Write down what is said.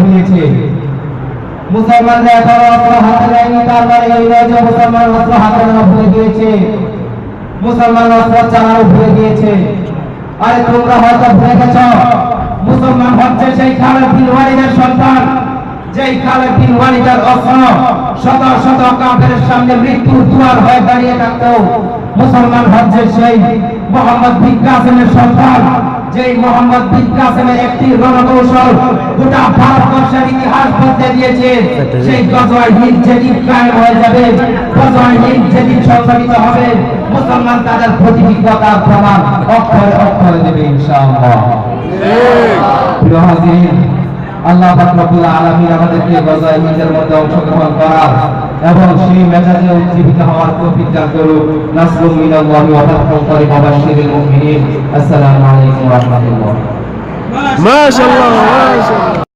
দিয়েছে। মুসলমানরা এখনো অস্ত্র হাতে নেয়নি, তার মানে এই নয় যে মুসলমান অস্ত্র হাতে নেওয়া ভুলে গিয়েছে, মুসলমান অস্ত্র চালানো ভুলে গিয়েছে। আরে তোমরা হয়তো ভুলে গেছ, মুসলমান হচ্ছে সেই খালেদ বিন ওয়ালিদের সন্তান, যেই খালেদ বিন ওয়ালিদের অস্ত্র শত শত কাফেরের সামনে মৃত্যুর দুয়ার হয়ে দাঁড়িয়ে থাকতো। মুসলমান হচ্ছে সেই মোহাম্মদ বিন কাসেমের সন্তান, যেই মোহাম্মদ বিন কাসেমের একটি রণকৌশল গোটা ভারতবর্ষের ইতিহাস বদলে দিয়েছে। সেই গজওয়ায় হিন্দ যেদিন কায়েম হয়ে যাবে, গজওয়ায় হিন্দ যেদিন সংগঠিত হবে, মুসলমান তাদের প্রতিবিদ্যতার প্রমাণ অক্ষরে অক্ষরে দেবে ইনশাআল্লাহ। প্রিয় হাজিরিন, আল্লাহ পাক রব্বুল আলামিন আমাদেরকে গজওয়ায়ে হিন্দের মধ্যে অংশগ্রহণ করার এবং সেই মেজাজে উজ্জীবিত হওয়ার তৌফিক দান করুন। নাসরুম মিনাল্লাহি ওয়া ফাতহুন করিম ওয়া বাশশিরিল মুমিনিন। আসসালামু আলাইকুম ওয়া রাহমাতুল্লাহ। মাশাআল্লাহ মাশাআল্লাহ।